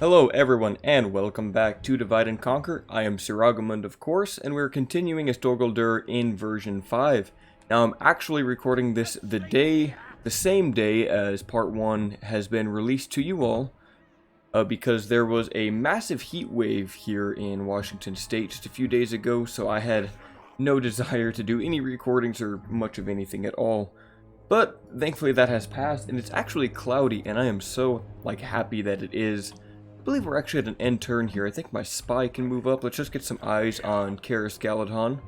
Hello everyone and welcome back to Divide and Conquer. I am Siragamund of course, and we're continuing as Dol Guldur in version 5. Now I'm actually recording this the same day as part 1 has been released to you all, because there was a massive heat wave here in Washington State just a few days ago, so I had no desire to do any recordings or much of anything at all. But thankfully that has passed, and it's actually cloudy, and I am so happy that it is. I believe we're actually at an end turn here. I think my spy can move up. Let's just get some eyes on Karis Galadhon.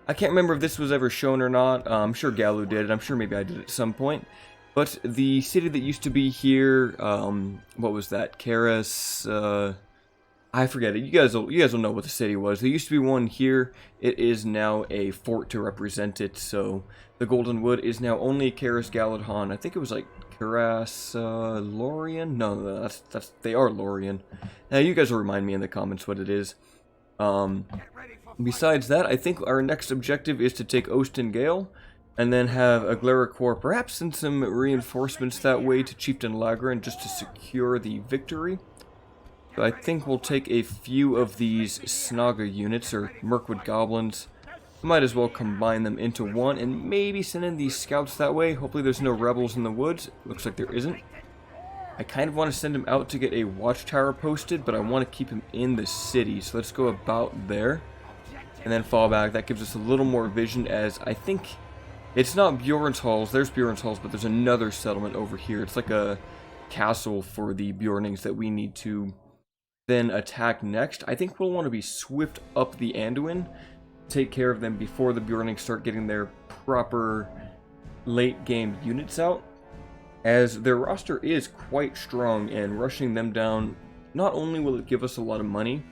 I can't remember if this was ever shown or not. I'm sure Galu did, and I'm sure maybe I did at some point. But the city that used to be here, what was that? Karis, I forget it. You guys will know what the city was. There used to be one here. It is now a fort to represent it. So the Golden Wood is now only Karis Galadhon. I think it was like Karas, Lorien? No, that's they are Lorien. Now you guys will remind me in the comments what it is. Besides that, I think our next objective is to take Ostin Gale, and then have a Aglaricor perhaps send some reinforcements that way to Chieftain Lagran just to secure the victory. So I think we'll take a few of these Smaug units, or Mirkwood goblins. Might as well combine them into one and maybe send in these scouts that way. Hopefully there's no rebels in the woods. Looks like there isn't. I kind of want to send him out to get a watchtower posted, but I want to keep him in the city. So let's go about there and then fall back. That gives us a little more vision, as I think it's not Bjorn's Halls. There's Bjorn's Halls, but there's another settlement over here. It's like a castle for the Bjornings that we need to then attack next. I think we'll want to be swift up the Anduin, take care of them before the Bjornings start getting their proper late game units out, as their roster is quite strong, and rushing them down, not only will it give us a lot of money,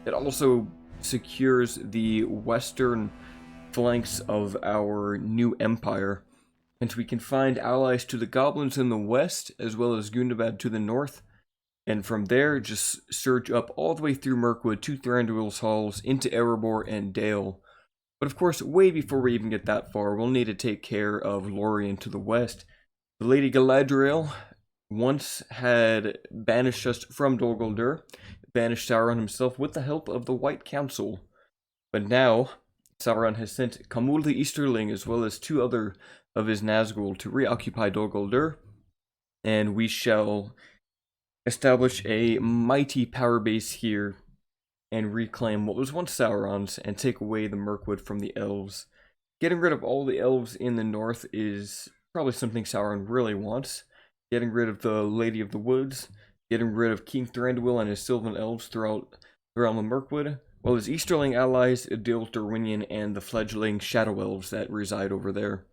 it also secures the western flanks of our new empire, and we can find allies to the goblins in the west as well as Gundabad to the north. And from there, just surge up all the way through Mirkwood to Thranduil's Halls, into Erebor and Dale. But of course, way before we even get that far, we'll need to take care of Lorien to the west. The Lady Galadriel once had banished us from Dol Guldur, banished Sauron himself with the help of the White Council. But now, Sauron has sent Khamul the Easterling as well as 2 other of his Nazgul to reoccupy Dol Guldur, and we shall establish a mighty power base here and reclaim what was once Sauron's and take away the Mirkwood from the elves. Getting rid of all the elves in the north is probably something Sauron really wants. Getting rid of the Lady of the Woods, getting rid of King Thranduil and his Silvan Elves throughout the realm of Mirkwood, while his Easterling allies deal with Dorwinion and the fledgling Shadow Elves that reside over there.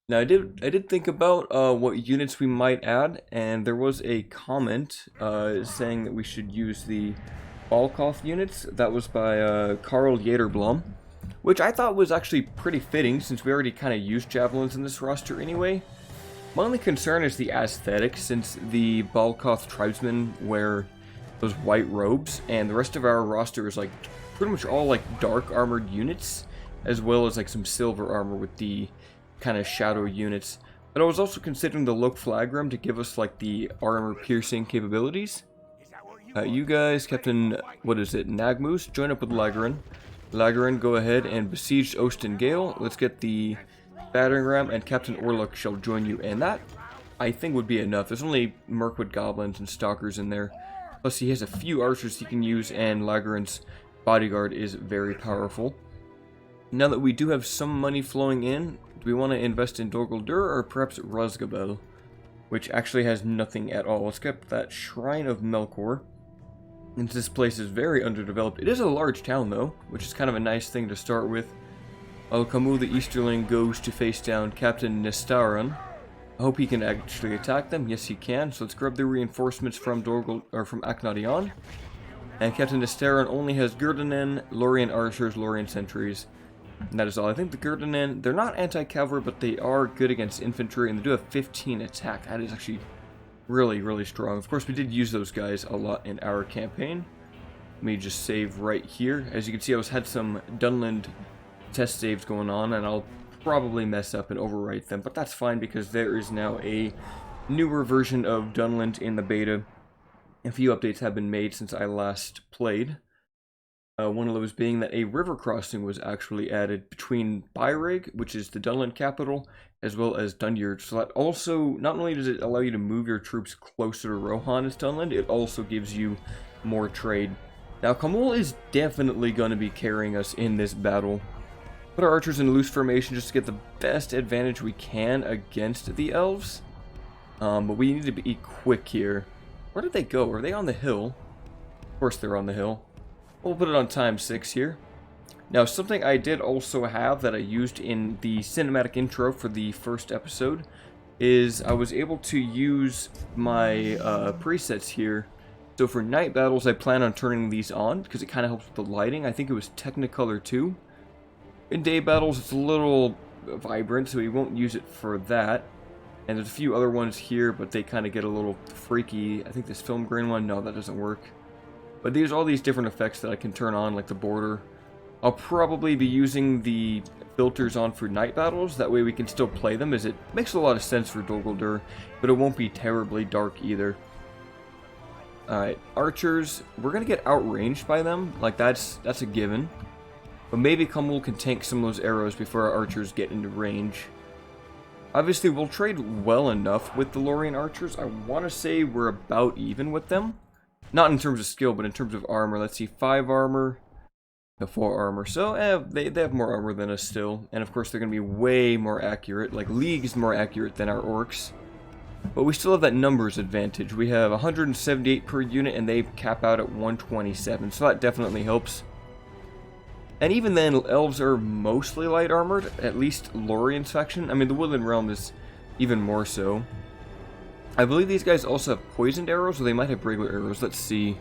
Now I did think about what units we might add, and there was a comment saying that we should use the Balkoth units. That was by Karl Yaderblom, which I thought was actually pretty fitting since we already kind of used javelins in this roster anyway. My only concern is the aesthetic, since the Balkoth tribesmen wear those white robes, and the rest of our roster is pretty much all dark armored units, as well as some silver armor with the kind of shadow units. But I was also considering the Lok Flagrum to give us the armor piercing capabilities. You guys, Captain, what is it, Nagmoose, join up with Lagran. Lagran, go ahead and besiege Ostin Gale. Let's get the battering ram, and Captain Orlok shall join you, and that I think would be enough. There's only Mirkwood goblins and stalkers in there, plus he has a few archers he can use, and Lagran's bodyguard is very powerful. Now that we do have some money flowing in, do we want to invest in Dol Guldur or perhaps Rhosgobel, which actually has nothing at all? Let's get that Shrine of Melkor. And this place is very underdeveloped. It is a large town though, which is kind of a nice thing to start with. While Khamul the Easterling goes to face down Captain Nestaron. I hope he can actually attack them. Yes, he can. So let's grab the reinforcements from from Akhnadion. And Captain Nestaron only has Gurdanen, Lorien archers, Lorien sentries. And that is all. I think the Gurdanen, they're not anti-cavalry, but they are good against infantry, and they do have 15 attack. That is actually really, really strong. Of course, we did use those guys a lot in our campaign. Let me just save right here. As you can see, I had some Dunland test saves going on, and I'll probably mess up and overwrite them, but that's fine because there is now a newer version of Dunland in the beta. A few updates have been made since I last played. One of those being that a river crossing was actually added between Byreg, which is the Dunland capital, as well as Dunyard. So that also, not only does it allow you to move your troops closer to Rohan as Dunland, it also gives you more trade. Now, Khamul is definitely going to be carrying us in this battle. Put our archers in loose formation just to get the best advantage we can against the elves. But we need to be quick here. Where did they go? Are they on the hill? Of course they're on the hill. We'll put it on ×6 here. Now, something I did also have that I used in the cinematic intro for the first episode is I was able to use my presets here. So for night battles, I plan on turning these on because it kind of helps with the lighting. I think it was Technicolor 2. In day battles, it's a little vibrant, so we won't use it for that. And there's a few other ones here, but they kind of get a little freaky. I think this film grain one, no, that doesn't work. But there's all these different effects that I can turn on, like the border. I'll probably be using the filters on for night battles, that way we can still play them, as it makes a lot of sense for Dol Guldur, but it won't be terribly dark either. Alright, archers, we're going to get outranged by them, like that's a given. But maybe Khamul can tank some of those arrows before our archers get into range. Obviously, we'll trade well enough with the Lorien archers. I want to say we're about even with them. Not in terms of skill, but in terms of armor. Let's see, 5 armor, the 4 armor. So, they have more armor than us still. And of course, they're going to be way more accurate. Like, leagues more accurate than our orcs. But we still have that numbers advantage. We have 178 per unit, and they cap out at 127. So that definitely helps. And even then, elves are mostly light armored. At least Lorien's faction. I mean, the Woodland Realm is even more so. I believe these guys also have poisoned arrows, or they might have regular arrows. Let's see.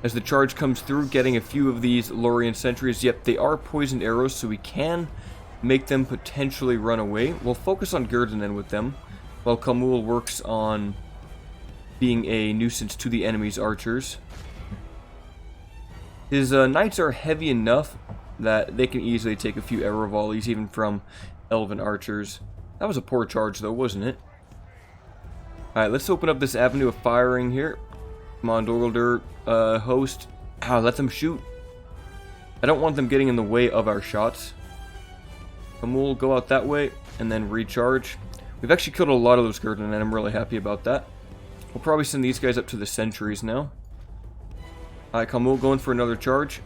As the charge comes through, getting a few of these Lorien sentries. Yep, they are poisoned arrows, so we can make them potentially run away. We'll focus on Gurdenen with them, while Khamul works on being a nuisance to the enemy's archers. His knights are heavy enough that they can easily take a few arrow volleys, even from elven archers. That was a poor charge, though, wasn't it? Alright, let's open up this avenue of firing here. Come on, Dol Guldur, host. Let them shoot. I don't want them getting in the way of our shots. Khamul, go out that way, and then recharge. We've actually killed a lot of those Gurdenen, and I'm really happy about that. We'll probably send these guys up to the sentries now. Alright, Khamul going for another charge.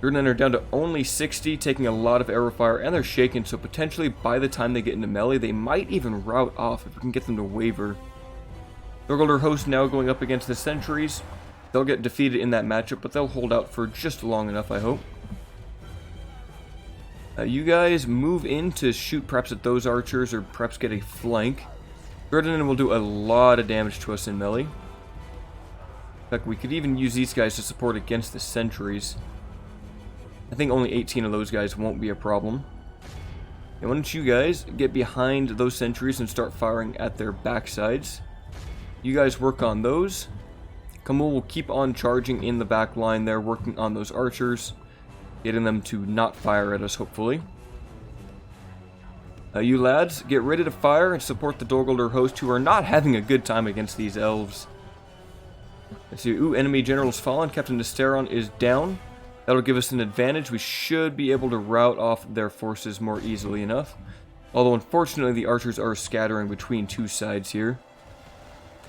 Gurdenen are down to only 60, taking a lot of arrow fire, and they're shaken, so potentially by the time they get into melee, they might even rout off if we can get them to waver. Dol Guldur host now going up against the sentries. They'll get defeated in that matchup, but they'll hold out for just long enough, I hope. You guys move in to shoot perhaps at those archers, or perhaps get a flank. Gurdenen will do a lot of damage to us in melee. In fact, we could even use these guys to support against the sentries. I think only 18 of those guys won't be a problem. And why don't you guys get behind those sentries and start firing at their backsides. You guys work on those. Khamul will keep on charging in the back line there, working on those archers. Getting them to not fire at us, hopefully. You lads, get ready to fire and support the Dol Guldur host, who are not having a good time against these elves. Let's see. Ooh, enemy general's fallen. Captain Nesteron is down. That'll give us an advantage. We should be able to rout off their forces more easily enough. Although, unfortunately, the archers are scattering between two sides here.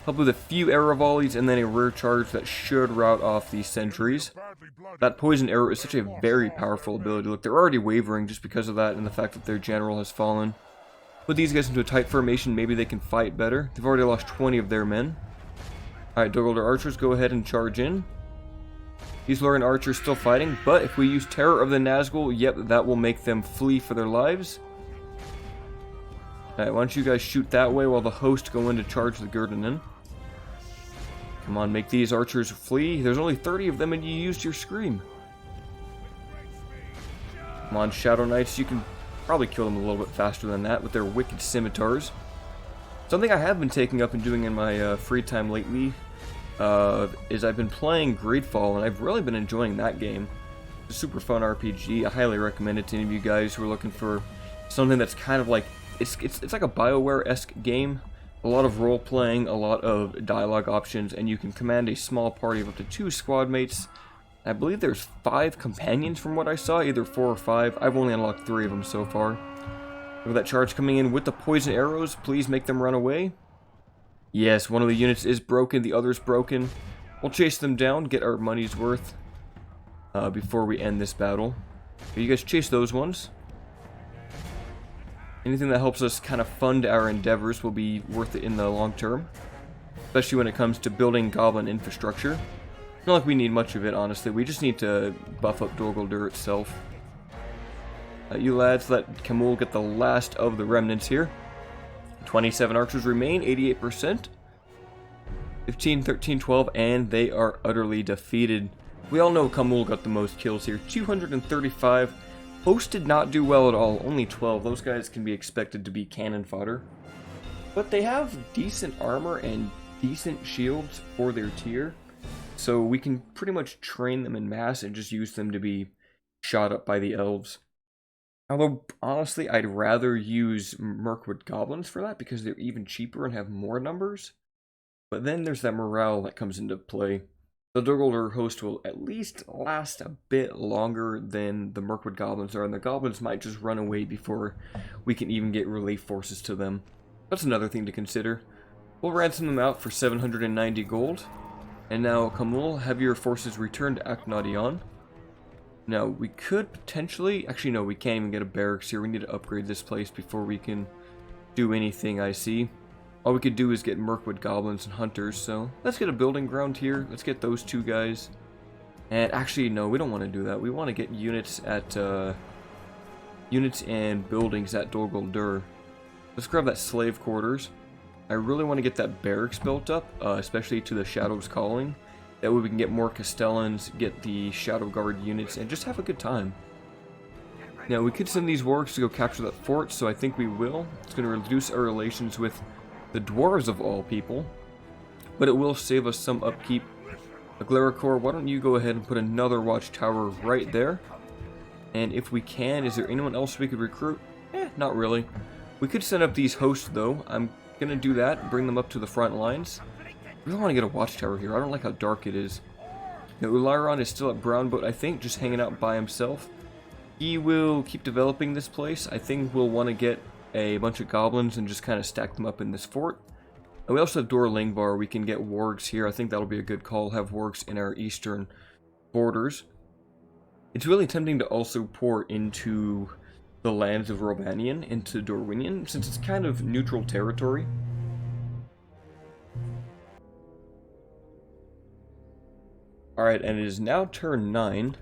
Help with a few arrow volleys and then a rear charge that should rout off these sentries. That poison arrow is such a very powerful ability. Look, they're already wavering just because of that and the fact that their general has fallen. Put these guys into a tight formation, maybe they can fight better. They've already lost 20 of their men. Alright, Dol Guldur archers, go ahead and charge in. These Lorien archers still fighting, but if we use Terror of the Nazgul, yep, that will make them flee for their lives. Alright, why don't you guys shoot that way while the host go in to charge the Gurdenen. Come on, make these archers flee. There's only 30 of them and you used your scream. Come on, Shadow Knights, you can probably kill them a little bit faster than that with their wicked scimitars. Something I have been taking up and doing in my free time lately is I've been playing Greedfall, and I've really been enjoying that game. It's a super fun RPG. I highly recommend it to any of you guys who are looking for something that's kind of like, it's like a BioWare-esque game, A lot of role-playing, a lot of dialogue options, and you can command a small party of up to 2 squad mates. I believe there's 5 companions from what I saw, either 4 or 5. I've only unlocked 3 of them so far. Look at that charge coming in with the poison arrows. Please make them run away. Yes, one of the units is broken, the other's broken. We'll chase them down, get our money's worth before we end this battle. Okay, you guys chase those ones. Anything that helps us kind of fund our endeavors will be worth it in the long term. Especially when it comes to building goblin infrastructure. Not like we need much of it, honestly. We just need to buff up Dol Guldur itself. You lads, let Khamul get the last of the remnants here. 27 archers remain, 88%. 15, 13, 12, and they are utterly defeated. We all know Khamul got the most kills here. 235. Host did not do well at all, only 12. Those guys can be expected to be cannon fodder. But they have decent armor and decent shields for their tier. So we can pretty much train them in mass and just use them to be shot up by the elves. Although, honestly, I'd rather use Mirkwood goblins for that because they're even cheaper and have more numbers. But then there's that morale that comes into play. The Dol Guldur host will at least last a bit longer than the Mirkwood goblins are, and the goblins might just run away before we can even get relief forces to them. That's another thing to consider. We'll ransom them out for 790 gold. And now, Khamul, have your forces return to Aknadion. Now, we could potentially... Actually, no, we can't even get a barracks here. We need to upgrade this place before we can do anything, I see. All we could do is get Mirkwood goblins and hunters, so let's get a building ground here. Let's get those 2 guys. And actually, no, we don't want to do that. We want to get units at... units and buildings at Dol Guldur. Let's grab that slave quarters. I really want to get that barracks built up, especially to the Shadow's Calling. That way we can get more Castellans, get the Shadow Guard units, and just have a good time. Now, we could send these wargs to go capture that fort, so I think we will. It's going to reduce our relations with the dwarves of all people, but it will save us some upkeep. Erebor, why don't you go ahead and put another watchtower right there? And if we can, is there anyone else we could recruit? Not really. We could send up these hosts, though. I'm going to do that, bring them up to the front lines. I really want to get a watchtower here. I don't like how dark it is. Now, Lorien is still at Brownboat, I think, just hanging out by himself. He will keep developing this place. I think we'll want to get a bunch of goblins and just kind of stack them up in this fort. And we also have Dor Lingbar. We can get wargs here. I think that'll be a good call. Have wargs in our eastern borders. It's really tempting to also pour into the lands of Robanion, into Dorwinion, since it's kind of neutral territory. Alright, and it is now turn 9.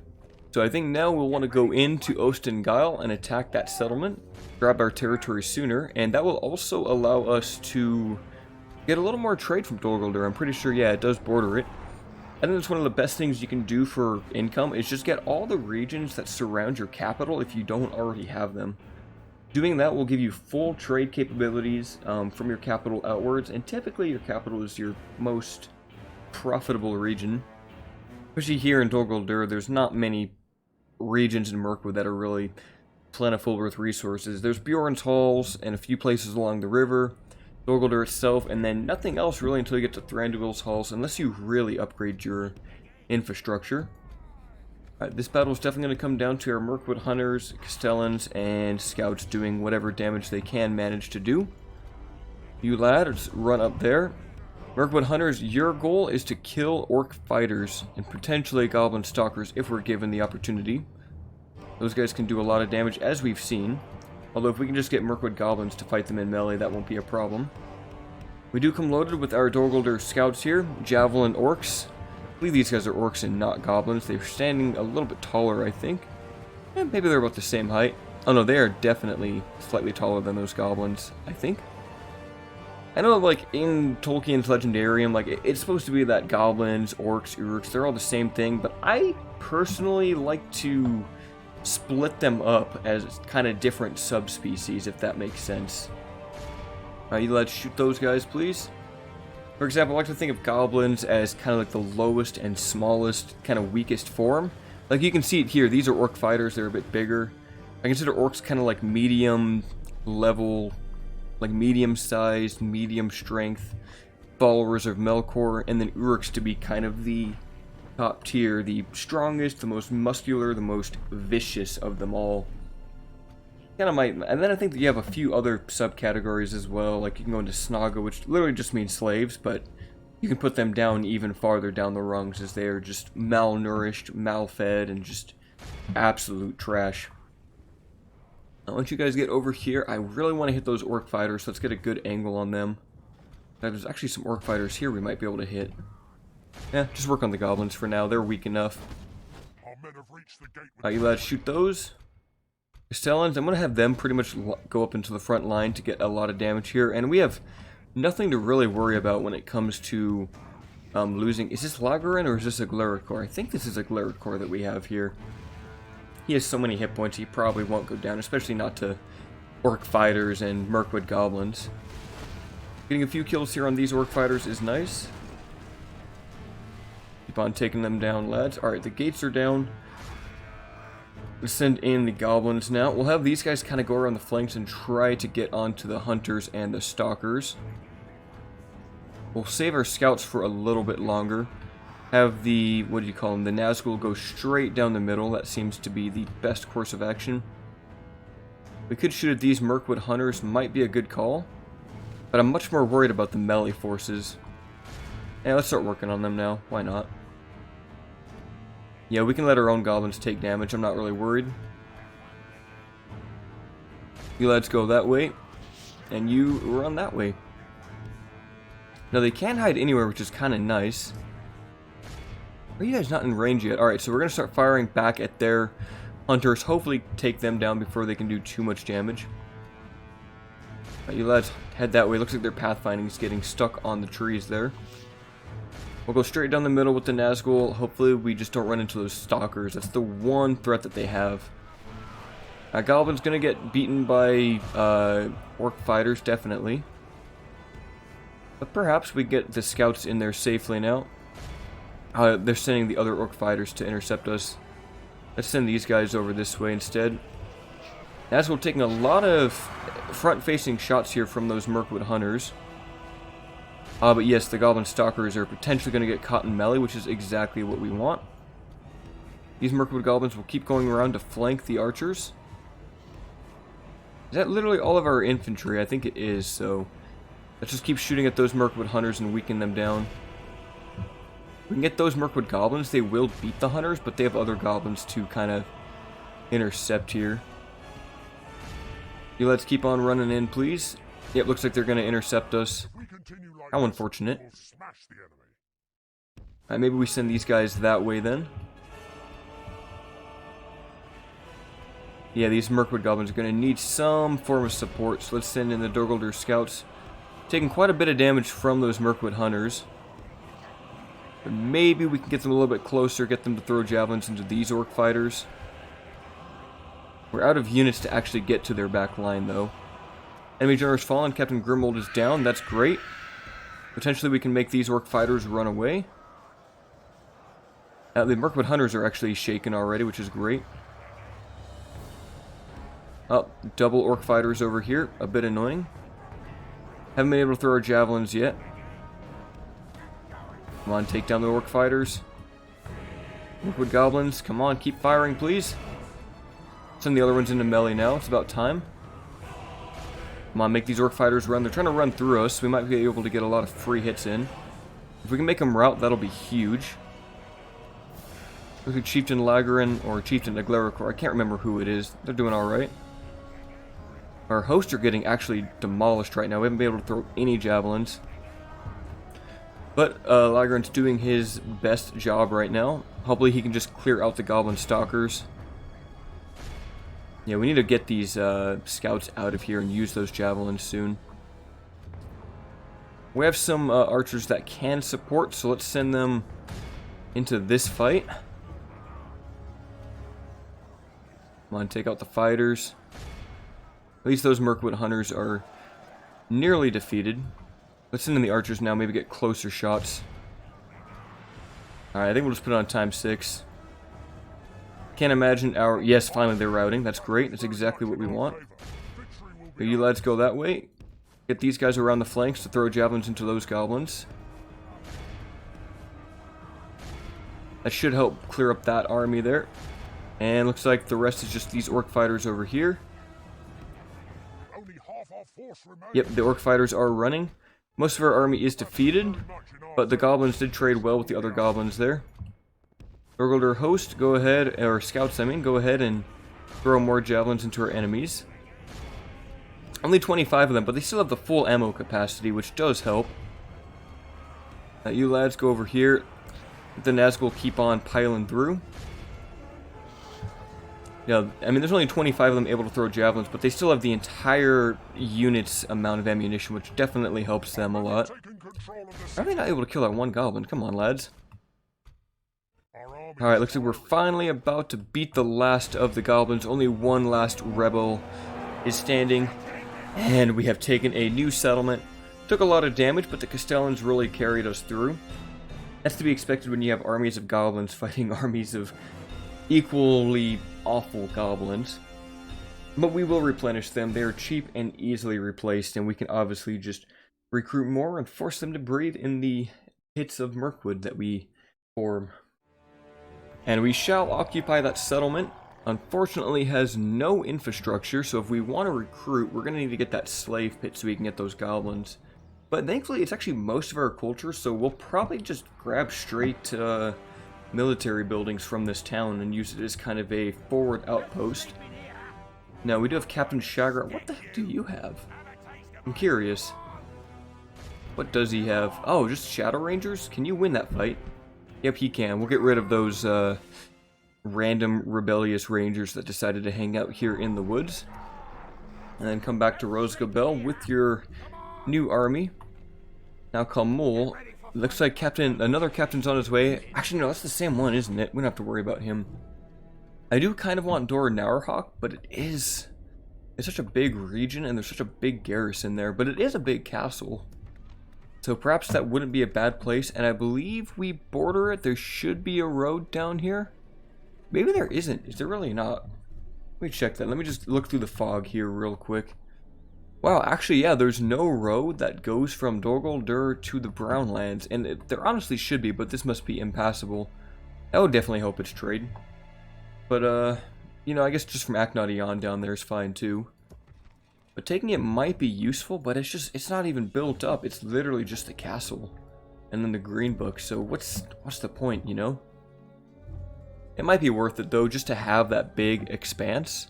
So I think now we'll want to go into Ostengyle and attack that settlement, grab our territory sooner, and that will also allow us to get a little more trade from Dol Guldur. I'm pretty sure, yeah, it does border it. I think that's one of the best things you can do for income, is just get all the regions that surround your capital if you don't already have them. Doing that will give you full trade capabilities from your capital outwards, and typically your capital is your most profitable region. Especially here in Dol Guldur, there's not many regions in Mirkwood that are really plentiful with resources. There's Bjorn's Halls and a few places along the river, Dol Guldur itself, and then nothing else really until you get to Thranduil's Halls, unless you really upgrade your infrastructure. Alright, this battle is definitely going to come down to our Mirkwood hunters, Castellans, and scouts doing whatever damage they can manage to do. You lads, run up there. Mirkwood hunters, your goal is to kill orc fighters and potentially goblin stalkers if we're given the opportunity. Those guys can do a lot of damage, as we've seen. Although if we can just get Mirkwood goblins to fight them in melee, that won't be a problem. We do come loaded with our Dol Guldur scouts here, javelin orcs. I believe these guys are orcs and not goblins. They're standing a little bit taller, I think. Maybe they're about the same height. Oh no, they are definitely slightly taller than those goblins, I think. I know, like, in Tolkien's Legendarium, like, it's supposed to be that goblins, orcs, urks, they're all the same thing, but I personally like to split them up as kind of different subspecies, if that makes sense. Alright, you lads shoot those guys, please. For example, I like to think of goblins as kind of like the lowest and smallest, kind of weakest form. Like, you can see it here, these are orc fighters, they're a bit bigger. I consider orcs kind of like medium level like medium-sized, medium strength followers of Melkor, and then orcs to be kind of the top tier, the strongest, the most muscular, the most vicious of them all. Kind of might, and then I think that you have a few other subcategories as well. Like you can go into Snaga, which literally just means slaves, but you can put them down even farther down the rungs, as they are just malnourished, malfed, and just absolute trash. Now, once you guys get over here, I really want to hit those orc fighters. So let's get a good angle on them. Now, there's actually some orc fighters here we might be able to hit. Yeah, just work on the goblins for now. They're weak enough. You lads shoot those. Castellans, I'm going to have them pretty much go up into the front line to get a lot of damage here. And we have nothing to really worry about when it comes to losing. Is this Lorien or is this a Glericor? I think this is a Glericor that we have here. He has so many hit points he probably won't go down, especially not to orc fighters and Mirkwood goblins. Getting a few kills here on these orc fighters is nice. Keep on taking them down, lads. Alright, the gates are down. Let's send in the goblins now. We'll have these guys kind of go around the flanks and try to get onto the hunters and the stalkers. We'll save our scouts for a little bit longer. Have the, what do you call them, the Nazgul go straight down the middle. That seems to be the best course of action. We could shoot at these Mirkwood hunters, might be a good call. But I'm much more worried about the melee forces. Yeah, let's start working on them now. Why not? Yeah, we can let our own goblins take damage. I'm not really worried. You lads go that way. And you run that way. Now, they can't hide anywhere, which is kind of nice. Are you guys not in range yet? Alright, so we're going to start firing back at their hunters. Hopefully take them down before they can do too much damage. You lads head that way. Looks like their pathfinding is getting stuck on the trees there. We'll go straight down the middle with the Nazgul. Hopefully we just don't run into those stalkers. That's the one threat that they have. Goblin's going to get beaten by orc fighters, definitely. But perhaps we get the scouts in there safely now. They're sending the other orc fighters to intercept us. Let's send these guys over this way instead. Nazgul taking a lot of front-facing shots here from those Mirkwood hunters. But yes, the goblin stalkers are potentially going to get caught in melee, which is exactly what we want. These Mirkwood goblins will keep going around to flank the archers. Is that literally all of our infantry? I think it is, so let's just keep shooting at those Mirkwood hunters and weaken them down. We can get those Mirkwood goblins. They will beat the hunters, but they have other goblins to kind of intercept here. You let's keep on running in, please. Yep, looks like they're going to intercept us. How unfortunate. Alright, maybe we send these guys that way then. Yeah, these Mirkwood goblins are going to need some form of support, so let's send in the Dol Guldur scouts. Taking quite a bit of damage from those Mirkwood hunters. But maybe we can get them a little bit closer, get them to throw javelins into these orc fighters. We're out of units to actually get to their back line, though. Enemy general's fallen, Captain Grimold is down, that's great. Potentially we can make these orc fighters run away. The Mirkwood hunters are actually shaken already, which is great. Oh, double orc fighters over here, a bit annoying. Haven't been able to throw our javelins yet. Come on, take down the orc fighters. Mirkwood goblins, come on, keep firing, please. Send the other ones into melee now, it's about time. Come on, make these orc fighters run. They're trying to run through us. We might be able to get a lot of free hits in. If we can make them rout, that'll be huge. Look at Chieftain Lagrin or Chieftain Glericor. I can't remember who it is. They're doing alright. Our hosts are getting actually demolished right now. We haven't been able to throw any javelins. But Lagrin's doing his best job right now. Hopefully he can just clear out the goblin stalkers. Yeah, we need to get these scouts out of here and use those javelins soon. We have some archers that can support, so let's send them into this fight. Come on, take out the fighters. At least those Mirkwood hunters are nearly defeated. Let's send in the archers now, maybe get closer shots. Alright, I think we'll just put it on ×6. Can't imagine our... Yes, finally they're routing. That's great. That's exactly what we want. So you lads go that way. Get these guys around the flanks to throw javelins into those goblins. That should help clear up that army there. And looks like the rest is just these orc fighters over here. Yep, the orc fighters are running. Most of our army is defeated, but the goblins did trade well with the other goblins there. Dol Guldur host, go ahead, or scouts I mean, go ahead and throw more javelins into our enemies. Only 25 of them, but they still have the full ammo capacity, which does help. You lads go over here. The Nazgul keep on piling through. Yeah, I mean, there's only 25 of them able to throw javelins, but they still have the entire unit's amount of ammunition, which definitely helps them a lot. How are they not able to kill that one goblin? Come on, lads. Alright, looks like we're finally about to beat the last of the goblins. Only one last rebel is standing, and we have taken a new settlement. Took a lot of damage, but the Castellans really carried us through. That's to be expected when you have armies of goblins fighting armies of equally awful goblins. But we will replenish them. They are cheap and easily replaced, and we can obviously just recruit more and force them to breed in the pits of Mirkwood that we form. And we shall occupy that settlement. Unfortunately has no infrastructure, so if we want to recruit, we're going to need to get that slave pit so we can get those goblins. But thankfully it's actually most of our culture, so we'll probably just grab straight military buildings from this town and use it as kind of a forward outpost. Now we do have Captain Shagra. What the heck do you have? I'm curious. What does he have? Oh, just Shadow Rangers? Can you win that fight? Yep, he can. We'll get rid of those random rebellious rangers that decided to hang out here in the woods. And then come back to Rosgobel with your new army. Now Khamul, looks like another captain's on his way. Actually, no, that's the same one, isn't it? We don't have to worry about him. I do kind of want Dor Naurhak, but it's such a big region and there's such a big garrison there, but it is a big castle. So perhaps that wouldn't be a bad place, and I believe we border it. There should be a road down here. Maybe there isn't. Is there really not? Let me check that. Let me just look through the fog here real quick. Wow, actually, yeah, there's no road that goes from Dol Guldur to the Brownlands, and there honestly should be, but this must be impassable. That would definitely help its trade. But, you know, I guess just from Aknadi on down there is fine, too. But taking it might be useful, but it's not even built up. It's literally just the castle. And then the green book, so what's the point, you know? It might be worth it, though, just to have that big expanse.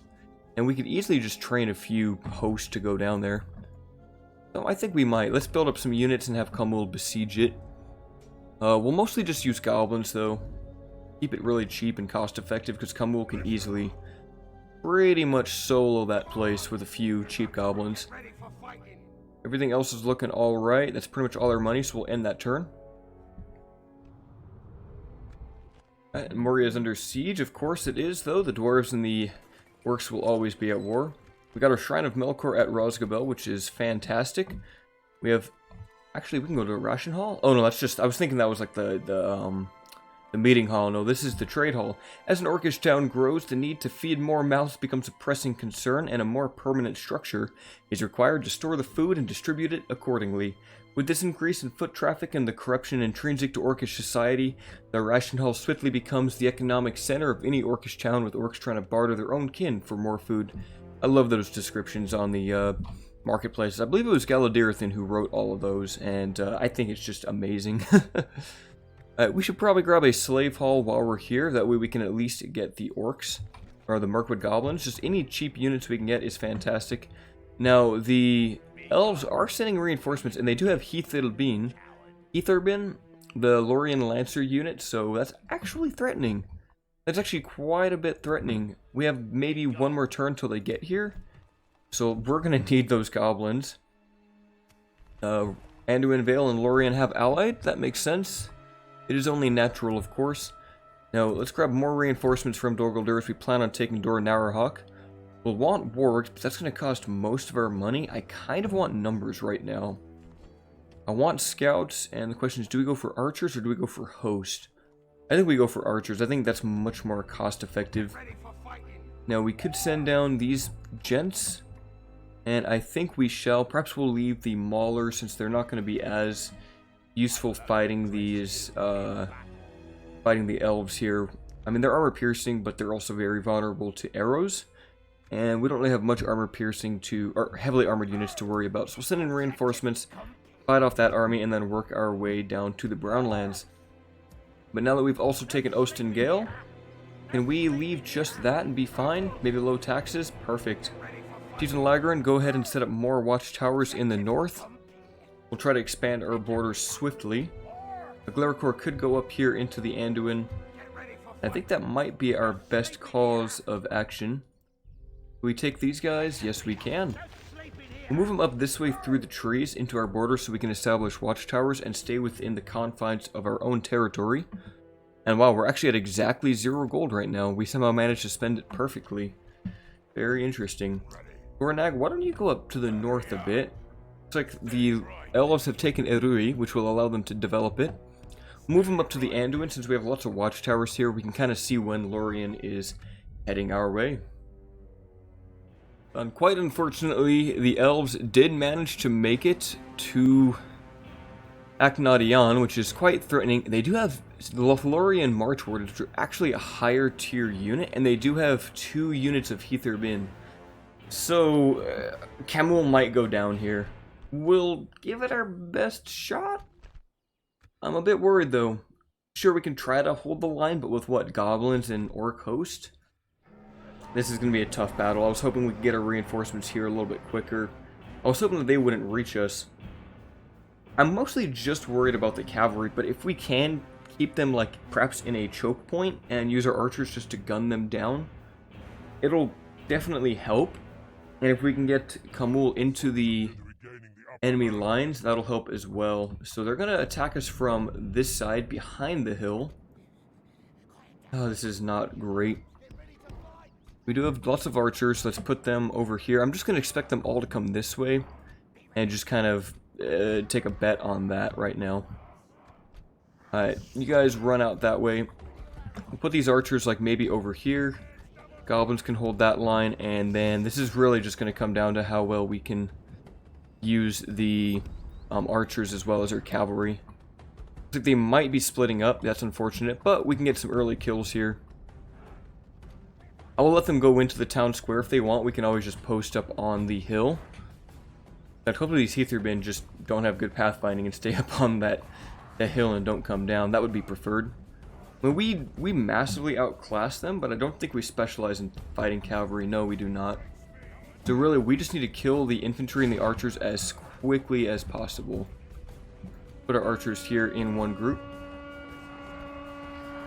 And we could easily just train a few hosts to go down there. So I think we might. Let's build up some units and have Khamul besiege it. We'll mostly just use goblins, though. Keep it really cheap and cost-effective, because Khamul can easily pretty much solo that place with a few cheap goblins. Everything else is looking alright. That's pretty much all our money, so we'll end that turn. Moria is under siege. Of course it is, though. The dwarves and the orcs will always be at war. We got our Shrine of Melkor at Rosgobel, which is fantastic. We have... Actually, we can go to a ration hall? Oh, no, that's just... I was thinking that was like the meeting hall. No, this is the trade hall. As an orcish town grows, the need to feed more mouths becomes a pressing concern, and a more permanent structure is required to store the food and distribute it accordingly. With this increase in foot traffic and the corruption intrinsic to orcish society, the ration hall swiftly becomes the economic center of any orcish town, with orcs trying to barter their own kin for more food. I love those descriptions on the marketplaces. I believe it was Galadirthin who wrote all of those, and I think it's just amazing. We should probably grab a slave hall while we're here. That way we can at least get the orcs, or the Mirkwood goblins. Just any cheap units we can get is fantastic. Now, the elves are sending reinforcements, and they do have Heatherbin, the Lorien Lancer unit, so that's actually threatening. That's actually quite a bit threatening. We have maybe one more turn till they get here, so we're going to need those goblins. Anduin, Vale, and Lorien have allied. That makes sense. It is only natural, of course. Now, let's grab more reinforcements from Dol Guldur if we plan on taking Dor Naurhak. We'll want wargs, but that's going to cost most of our money. I kind of want numbers right now. I want scouts, and the question is, do we go for archers or do we go for host? I think we go for archers. I think that's much more cost effective. Now, we could send down these gents, And I think we shall. Perhaps we'll leave the Maulers since they're not going to be as useful fighting these, fighting the elves here. I mean, they're armor piercing, but they're also very vulnerable to arrows. And we don't really have much armor piercing to, or heavily armored units to worry about. So we'll send in reinforcements, fight off that army, and then work our way down to the Brownlands. But now that we've also taken Osten Gale, can we leave just that and be fine? Maybe low taxes? Perfect. Chieftain Lagran, go ahead and set up more watchtowers in the north. We'll try to expand our borders swiftly. The Glericor could go up here into the Anduin. I think that might be our best cause of action. Can we take these guys? Yes, we can. We'll move them up this way through the trees into our border so we can establish watchtowers and stay within the confines of our own territory. And wow, we're actually at exactly 0 gold right now. We somehow managed to spend it perfectly. Very interesting. Goranag, why don't you go up to the north a bit? Looks like the elves have taken Erui, which will allow them to develop it. Move them up to the Anduin. Since we have lots of watchtowers here, we can kind of see when Lorien is heading our way. Quite unfortunately, the elves did manage to make it to Aknadian, which is quite threatening. They do have the Lothlorien March Wardens, which are actually a higher tier unit, and they do have 2 units of Heatherbin. So, Khamul might go down here. We'll give it our best shot. I'm a bit worried though. Sure, we can try to hold the line, but with what, goblins and orc host? This is going to be a tough battle. I was hoping we could get our reinforcements here a little bit quicker. I was hoping that they wouldn't reach us. I'm mostly just worried about the cavalry, but if we can keep them like perhaps in a choke point and use our archers just to gun them down, it'll definitely help. And if we can get Khamul into the enemy lines, that'll help as well. So they're going to attack us from this side behind the hill. Oh, this is not great. We do have lots of archers. Let's put them over here. I'm just going to expect them all to come this way and just kind of take a bet on that right now. Alright, you guys run out that way. We'll put these archers like maybe over here. Goblins can hold that line, and then this is really just going to come down to how well we can use the archers as well as our cavalry. Looks like they might be splitting up. That's unfortunate, but we can get some early kills here. I will let them go into the town square if they want. We can always just post up on the hill. But hopefully these Heatherbin just don't have good pathfinding and stay up on that hill and don't come down. That would be preferred. I mean, we massively outclass them, but I don't think we specialize in fighting cavalry. No, we do not. So really, we just need to kill the infantry and the archers as quickly as possible. Put our archers here in one group.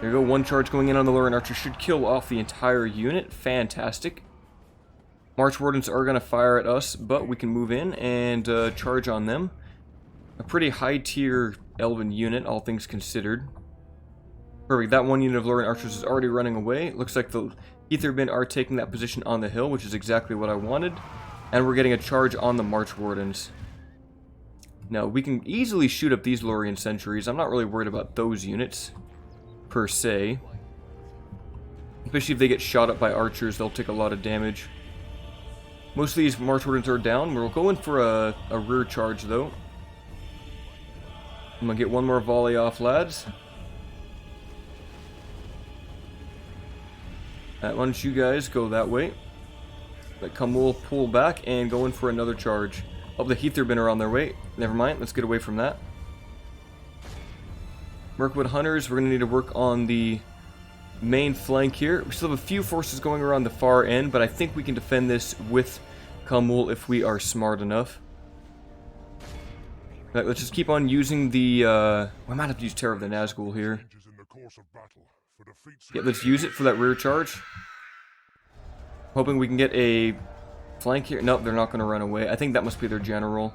There you go, one charge going in on the Lorien archer should kill off the entire unit. Fantastic. March Wardens are going to fire at us, but we can move in and charge on them. A pretty high tier elven unit, all things considered. Perfect, that one unit of Lorien archers is already running away. Looks like the Heatherbin are taking that position on the hill, which is exactly what I wanted. And we're getting a charge on the March Wardens. Now, we can easily shoot up these Lorien sentries. I'm not really worried about those units, per se. Especially if they get shot up by archers, they'll take a lot of damage. Most of these March Wardens are down. We'll go in for a rear charge, though. I'm going to get one more volley off, lads. Why don't you guys go that way? Let Khamul pull back and go in for another charge. Oh, the Heatherbin are on their way. Never mind, let's get away from that. Mirkwood Hunters, we're going to need to work on the main flank here. We still have a few forces going around the far end, but I think we can defend this with Khamul if we are smart enough. Right, let's just keep on using the, I might have to use Terror of the Nazgul here. Yeah, let's use it for that rear charge. Hoping we can get a flank here. Nope, they're not going to run away. I think that must be their general.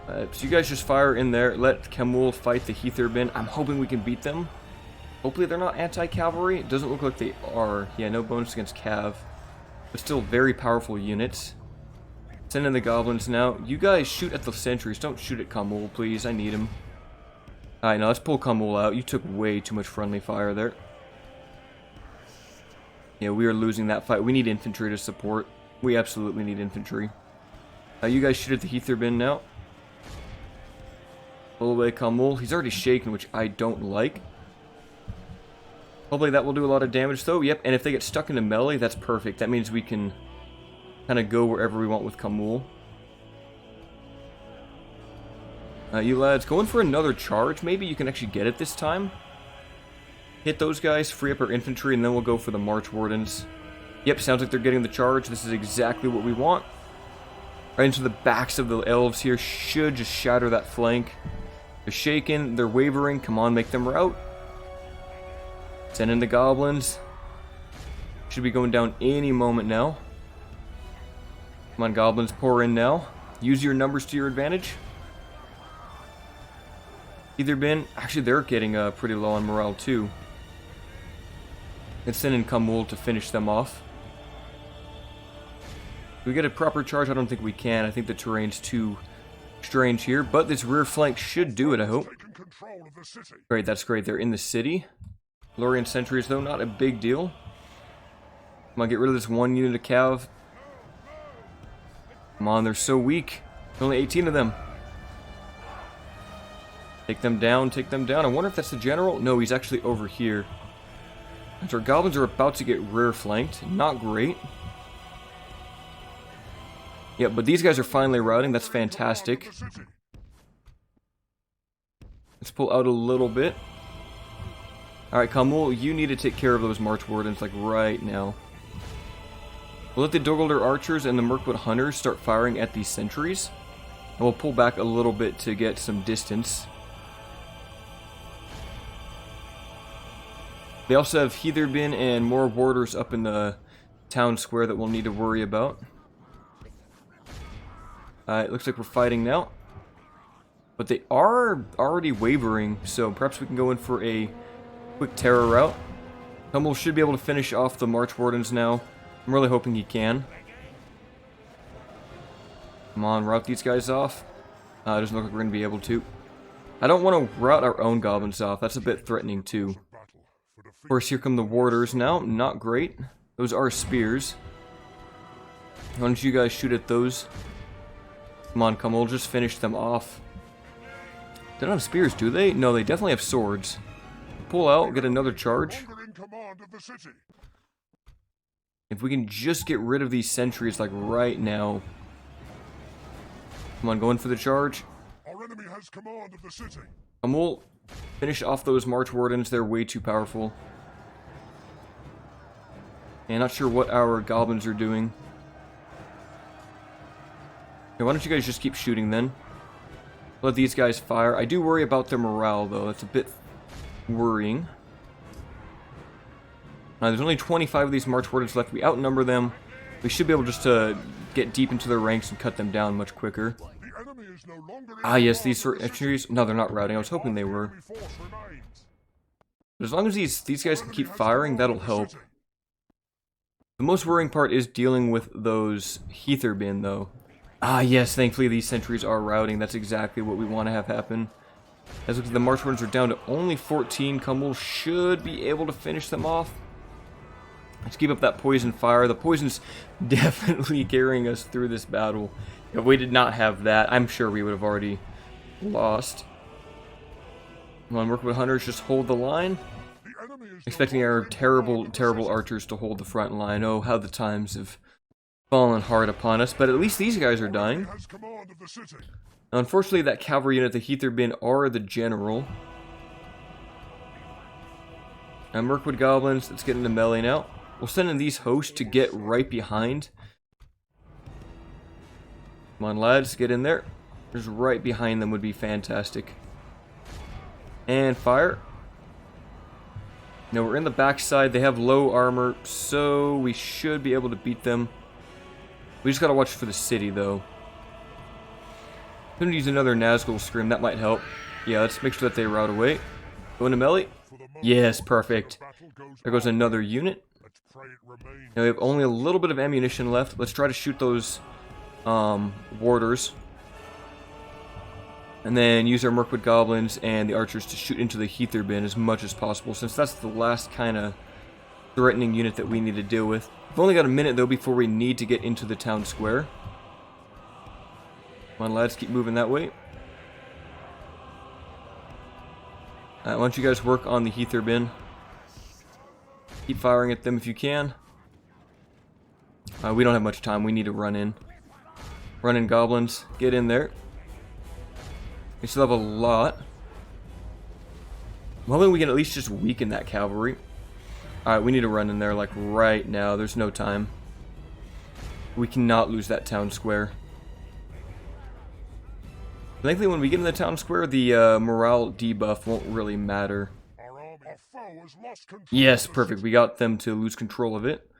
So you guys just fire in there. Let Khamul fight the Heatherbin. I'm hoping we can beat them. Hopefully they're not anti-cavalry. It doesn't look like they are. Yeah, no bonus against cav. But still very powerful units. Send in the goblins now. You guys shoot at the sentries. Don't shoot at Khamul, please. I need him. Alright, now let's pull Khamul out. You took way too much friendly fire there. Yeah, we are losing that fight. We need infantry to support. We absolutely need infantry. You guys shoot at the Heather bin now. Pull away Khamul. He's already shaken, which I don't like. Hopefully that will do a lot of damage though. Yep, and if they get stuck into melee, that's perfect. That means we can kind of go wherever we want with Khamul. You lads, going for another charge. Maybe you can actually get it this time. Hit those guys, free up our infantry, and then we'll go for the March Wardens. Yep, sounds like they're getting the charge. This is exactly what we want. Right into the backs of the elves here. Should just shatter that flank. They're shaking, they're wavering. Come on, make them rout. Send in the goblins. Should be going down any moment now. Come on, goblins, pour in now. Use your numbers to your advantage. Either bin. Actually, they're getting pretty low on morale too. Let's send in Khamul to finish them off. Do we get a proper charge? I don't think we can. I think the terrain's too strange here, but this rear flank should do it, I hope. Great, that's great. They're in the city. Lorien sentries, though, not a big deal. Come on, get rid of this one unit of cav. Come on, they're so weak. There's only 18 of them. Take them down, take them down. I wonder if that's the general. No, he's actually over here. So our goblins are about to get rear flanked. Not great. Yeah, but these guys are finally routing. That's fantastic. Let's pull out a little bit. Alright, Khamul, you need to take care of those March Wardens, like, right now. We'll let the Dol Guldur archers and the Mirkwood hunters start firing at these sentries. And we'll pull back a little bit to get some distance. They also have Heatherbin and more warders up in the town square that we'll need to worry about. It looks like we're fighting now. But they are already wavering, so perhaps we can go in for a quick terror route. Khamul should be able to finish off the March Wardens now. I'm really hoping he can. Come on, route these guys off. Doesn't look like we're going to be able to. I don't want to route our own goblins off. That's a bit threatening too. Of course, here come the warders now. Not great. Those are spears. Why don't you guys shoot at those? Come on, Khamul, just finish them off. They don't have spears, do they? No, they definitely have swords. Pull out, get another charge. If we can just get rid of these sentries, like, right now. Come on, go in for the charge. Our enemy has command of the city. Khamul, finish off those March Wardens. They're way too powerful. And not sure what our goblins are doing. Okay, why don't you guys just keep shooting then? Let these guys fire. I do worry about their morale, though. That's a bit worrying. There's only 25 of these March Wardens left. We outnumber them. We should be able just to get deep into their ranks and cut them down much quicker. Ah, yes, these sort of entries. No, they're not routing. I was hoping they were. But as long as these guys can keep firing, that'll help. The most worrying part is dealing with those Heatherbin, though. Ah, yes, thankfully these sentries are routing. That's exactly what we want to have happen. As looks like the March Wardens are down to only 14. Khamul should be able to finish them off. Let's keep up that poison fire. The poison's definitely carrying us through this battle. If we did not have that, I'm sure we would have already lost. Come on, Mirkwood hunters, just hold the line. Expecting our terrible, terrible archers to hold the front line. Oh, how the times have fallen hard upon us. But at least these guys are dying. Now, unfortunately, that cavalry unit, the Heatherbin, are the general. Now, Mirkwood goblins, let's get into melee now. We'll send in these hosts to get right behind. Come on, lads, get in there. Just right behind them would be fantastic. And fire. Now, we're in the backside. They have low armor, so we should be able to beat them. We just gotta watch for the city, though. I'm gonna use another Nazgul scream. That might help. Yeah, let's make sure that they rout away. Go into melee. Yes, perfect. There goes another unit. Now we have only a little bit of ammunition left. Let's try to shoot those warders. And then use our Mirkwood goblins and the archers to shoot into the Heatherbin as much as possible, since that's the last kind of threatening unit that we need to deal with. We've only got a minute though before we need to get into the town square. Come on lads, keep moving that way. Why don't you guys work on the Heather bin. Keep firing at them if you can. We don't have much time, we need to run in. Run in goblins, get in there. We still have a lot. I'm hoping we can at least just weaken that cavalry. Alright, we need to run in there like right now. There's no time. We cannot lose that town square. Thankfully, when we get in the town square, the morale debuff won't really matter. Yes, perfect. We got them to lose control of it.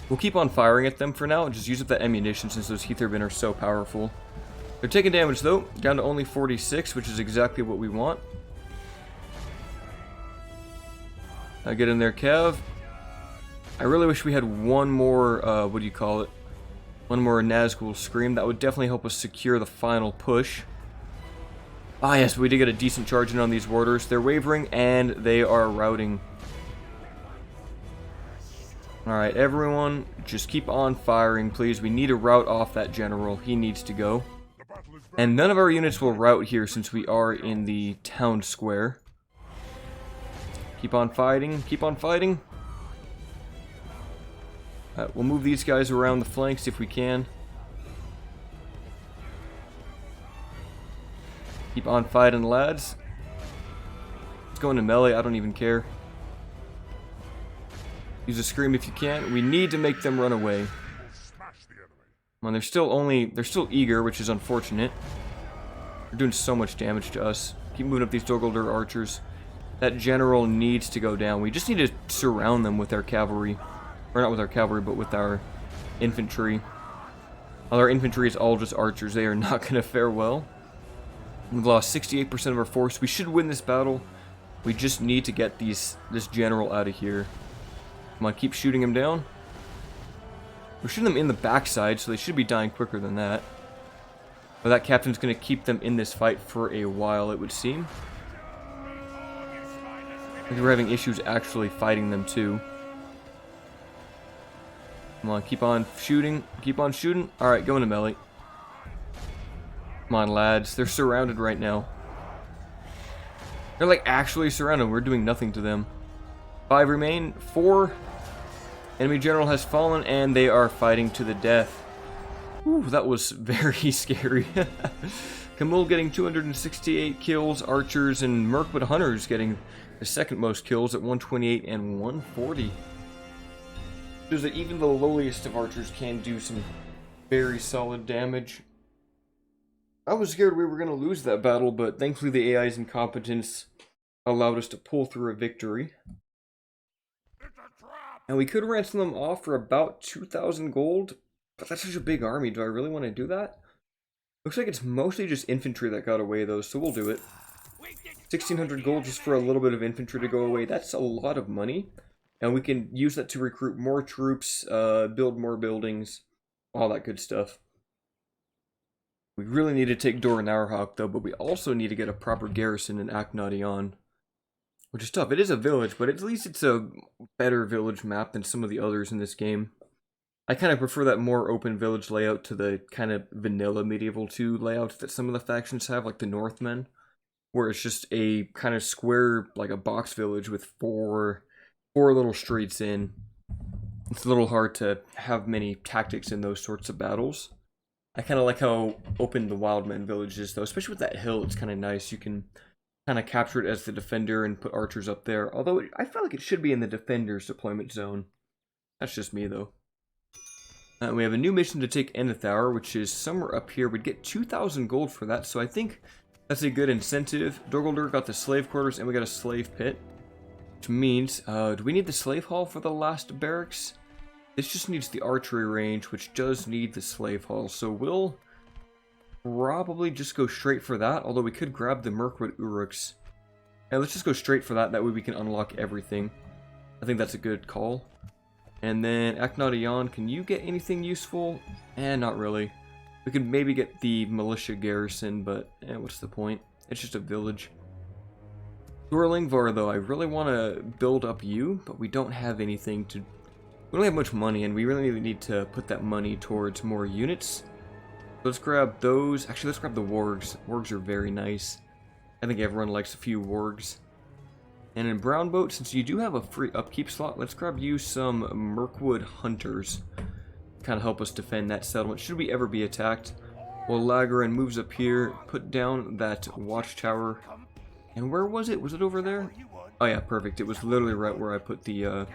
We'll keep on firing at them for now and just use up that ammunition since those Heatherbin are so powerful. They're taking damage though, down to only 46, which is exactly what we want. Get in there, Cav. I really wish we had one more, what do you call it? One more Nazgul Scream. That would definitely help us secure the final push. Ah yes, we did get a decent charge in on these warders. They're wavering and they are routing. Alright, everyone, just keep on firing, please. We need to rout off that general. He needs to go. And none of our units will rout here since we are in the town square. Keep on fighting, keep on fighting. We'll move these guys around the flanks if we can. Keep on fighting, lads. Let's go into melee, I don't even care. Use a scream if you can. We need to make them run away. Come on, they're still eager, which is unfortunate. They're doing so much damage to us. Keep moving up these Dol Guldur archers. That general needs to go down. We just need to surround them with our cavalry. Or not with our cavalry, but with our infantry. While our infantry is all just archers, they are not going to fare well. We've lost 68% of our force. We should win this battle. We just need to get this general out of here. Come on, keep shooting him down. We're shooting them in the backside, so they should be dying quicker than that. But that captain's going to keep them in this fight for a while, it would seem. We're having issues actually fighting them too. Come on, keep on shooting. Keep on shooting. Alright, go into melee. Come on, lads. They're surrounded right now. They're like actually surrounded. We're doing nothing to them. 5 remain. 4. Enemy general has fallen and they are fighting to the death. Ooh, that was very scary. Khamul getting 268 kills, archers, and Mirkwood hunters getting the second most kills at 128 and 140. Shows that even the lowliest of archers can do some very solid damage. I was scared we were going to lose that battle, but thankfully the AI's incompetence allowed us to pull through a victory. And we could ransom them off for about 2,000 gold, but that's such a big army. Do I really want to do that? Looks like it's mostly just infantry that got away though, so we'll do it. 1,600 gold just for a little bit of infantry to go away. That's a lot of money. And we can use that to recruit more troops, build more buildings, all that good stuff. We really need to take Dor Naurhak though, but we also need to get a proper garrison in Akhnadion. Which is tough. It is a village, but at least it's a better village map than some of the others in this game. I kind of prefer that more open village layout to the kind of vanilla Medieval 2 layouts that some of the factions have, like the Northmen. Where it's just a kind of square, like a box village with four little streets in. It's a little hard to have many tactics in those sorts of battles. I kind of like how open the Wildman village is though, especially with that hill. It's kind of nice. You can kind of capture it as the defender and put archers up there. Although I feel like it should be in the defender's deployment zone. That's just me though. We have a new mission to take Enethar, which is somewhere up here. We'd get 2,000 gold for that, so I think that's a good incentive. Dol Guldur got the slave quarters and we got a slave pit. Which means, do we need the slave hall for the last barracks? This just needs the archery range, which does need the slave hall. So we'll probably just go straight for that, although we could grab the Mirkwood Uruks. And let's just go straight for that way we can unlock everything. I think that's a good call. And then Akhnadion, can you get anything useful? Not really. We could maybe get the militia garrison, but what's the point? It's just a village. Durlingvar, though, I really want to build up you, but we don't have anything to... We don't have much money, and we really need to put that money towards more units. Let's grab those. Actually, let's grab the wargs. Wargs are very nice. I think everyone likes a few wargs. And in Brownboat, since you do have a free upkeep slot, let's grab you some Mirkwood hunters. Kind of help us defend that settlement should we ever be attacked. While Lagran moves up here, put down that watchtower. And where was it? Was it over there? Oh yeah, perfect. It was literally right where I put the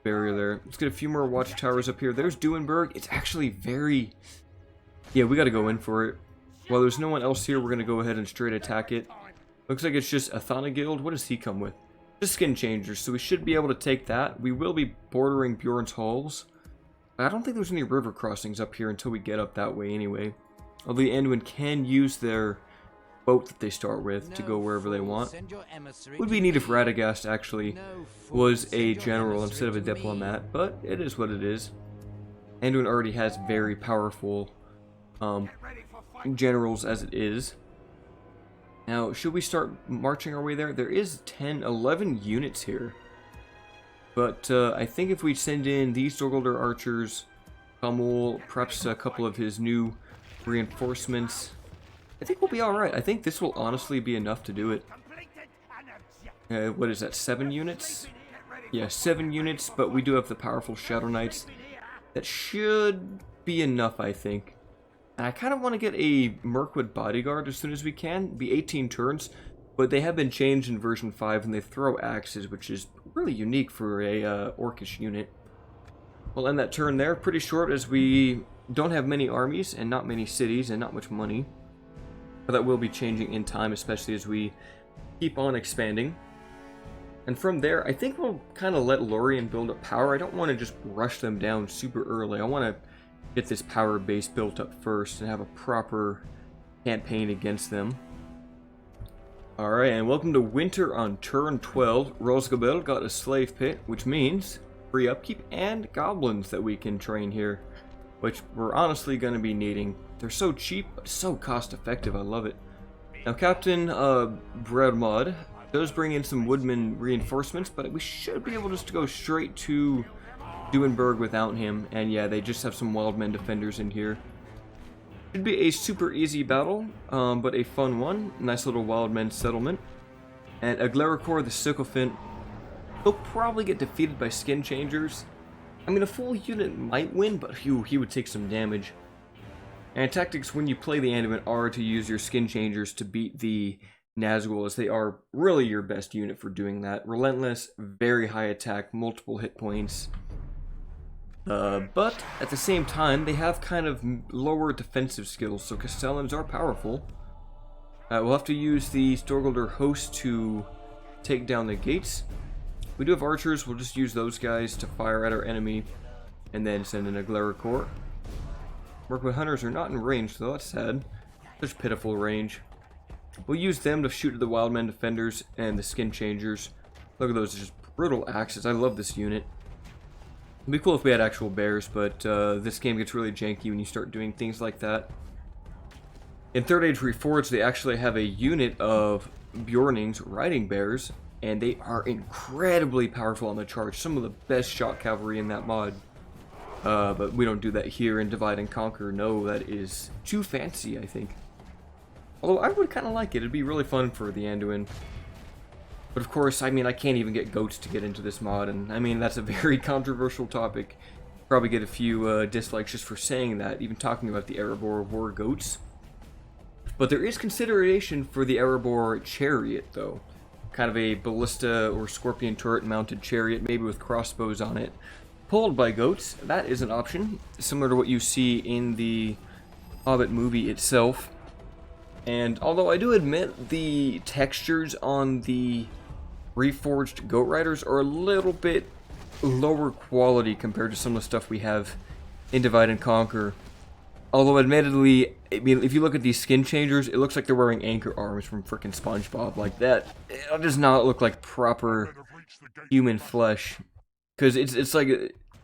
barrier there. Let's get a few more watchtowers up here. There's Duenberg. It's actually very... Yeah, we gotta go in for it. While there's no one else here, we're gonna go ahead and straight attack it. Looks like it's just Athanagild. What does he come with? Just skin changers, so we should be able to take that. We will be bordering Bjorn's halls. I don't think there's any river crossings up here until we get up that way anyway. Although the Anduin can use their boat that they start with to go wherever they want. Would be neat if Radagast actually was a general instead of a diplomat, but it is what it is. Anduin already has very powerful generals as it is. Now, should we start marching our way there? There is 10, 11 units here. But I think if we send in these Dol Guldur archers, Khamul, perhaps a couple of his new reinforcements, I think we'll be alright. I think this will honestly be enough to do it. What is that, 7 units? Yeah, 7 units, but we do have the powerful Shadow Knights. That should be enough, I think. And I kind of want to get a Mirkwood bodyguard as soon as we can. Be 18 turns, but they have been changed in version 5 and they throw axes, which is really unique for a orcish unit. We'll end that turn there. Pretty short as we don't have many armies and not many cities and not much money. But that will be changing in time, especially as we keep on expanding. And from there, I think we'll kind of let Lorien build up power. I don't want to just rush them down super early. I want to get this power base built up first and have a proper campaign against them. Alright, and welcome to Winter on turn 12. Rosgobel got a slave pit, which means free upkeep and goblins that we can train here, which we're honestly going to be needing. They're so cheap, but so cost effective. I love it. Now, Captain Bredmod does bring in some woodman reinforcements, but we should be able just to go straight to Duenberg without him. And yeah, they just have some wildmen defenders in here. Should be a super easy battle, but a fun one. Nice little wildmen settlement. And Aglaricor the Sycophant, he'll probably get defeated by skin changers. I mean, a full unit might win, but he would take some damage. And tactics when you play the Anduin are to use your skin changers to beat the Nazgul, as they are really your best unit for doing that. Relentless, very high attack, multiple hit points. But at the same time, they have kind of lower defensive skills, so Castellans are powerful. We'll have to use the Dol Guldur host to take down the gates. We do have archers, we'll just use those guys to fire at our enemy, and then send in a Aglaricor. Mirkwood hunters are not in range, though, that's sad. Such pitiful range. We'll use them to shoot at the wildmen defenders and the skin changers. Look at those, just brutal axes. I love this unit. It'd be cool if we had actual bears, but this game gets really janky when you start doing things like that. In Third Age Reforged, they actually have a unit of Bjornings riding bears, and they are incredibly powerful on the charge. Some of the best shot cavalry in that mod. But we don't do that here in Divide and Conquer. No, that is too fancy, I think. Although I would kind of like it. It'd be really fun for the Anduin. But of course, I mean, I can't even get goats to get into this mod, and I mean, that's a very controversial topic. Probably get a few dislikes just for saying that, even talking about the Erebor war goats. But there is consideration for the Erebor chariot, though. Kind of a ballista or scorpion turret mounted chariot, maybe with crossbows on it. Pulled by goats, that is an option, similar to what you see in the Hobbit movie itself. And although I do admit the textures on the reforged goat riders are a little bit lower quality compared to some of the stuff we have in Divide and Conquer. Although admittedly, I mean, if you look at these skin changers, it looks like they're wearing anchor arms from frickin' SpongeBob. Like that, it does not look like proper human flesh. Because it's like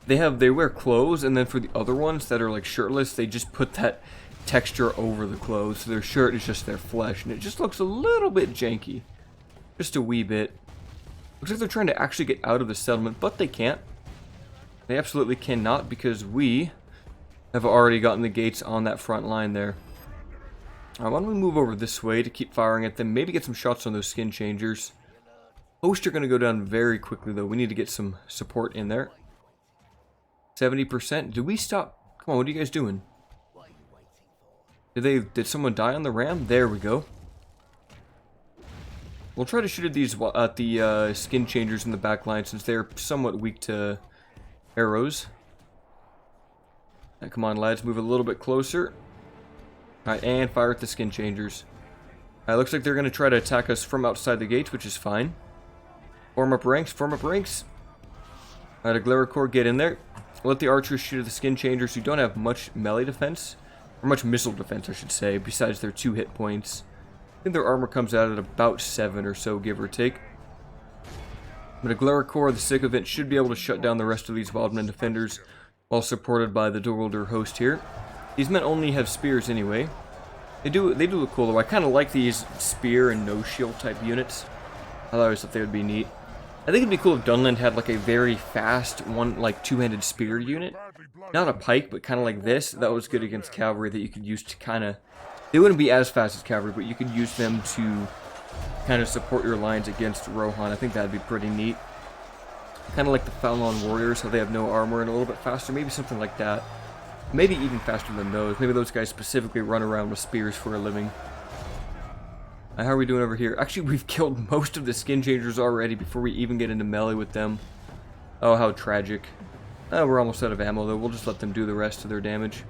they wear clothes, and then for the other ones that are like shirtless, they just put that texture over the clothes, so their shirt is just their flesh, and it just looks a little bit janky. Just a wee bit. Looks like they're trying to actually get out of the settlement, but they can't. They absolutely cannot because we have already gotten the gates on that front line there. Why don't we move over this way to keep firing at them, maybe get some shots on those skin changers. Hosts are going to go down very quickly though. We need to get some support in there. 70%. Did we stop? Come on, what are you guys doing? Did someone die on the ram? There we go. We'll try to shoot at the skin changers in the back line since they're somewhat weak to arrows. Right, come on, lads, move a little bit closer. Alright, and fire at the skin changers. Alright, looks like they're going to try to attack us from outside the gates, which is fine. Form up ranks, form up ranks. Alright, a Glaricore, get in there. Let the archers shoot at the skin changers who don't have much melee defense. Or much missile defense, I should say, besides their 2 hit points. I think their armor comes out at about 7 or so, give or take. But a Glaricore, the sick of it, should be able to shut down the rest of these Wildman defenders, while supported by the Dol Guldur host here. These men only have spears anyway. They do look cool though. I kind of like these spear and no shield type units. I always thought they would be neat. I think it'd be cool if Dunland had like a very fast two-handed spear unit. Not a pike, but kind of like this. That was good against cavalry that you could use to kind of... They wouldn't be as fast as cavalry, but you could use them to kind of support your lines against Rohan. I think that'd be pretty neat. Kind of like the Falon warriors, how they have no armor and a little bit faster. Maybe something like that. Maybe even faster than those. Maybe those guys specifically run around with spears for a living. How are we doing over here? Actually, we've killed most of the skin changers already before we even get into melee with them. Oh, how tragic. We're almost out of ammo, though. We'll just let them do the rest of their damage.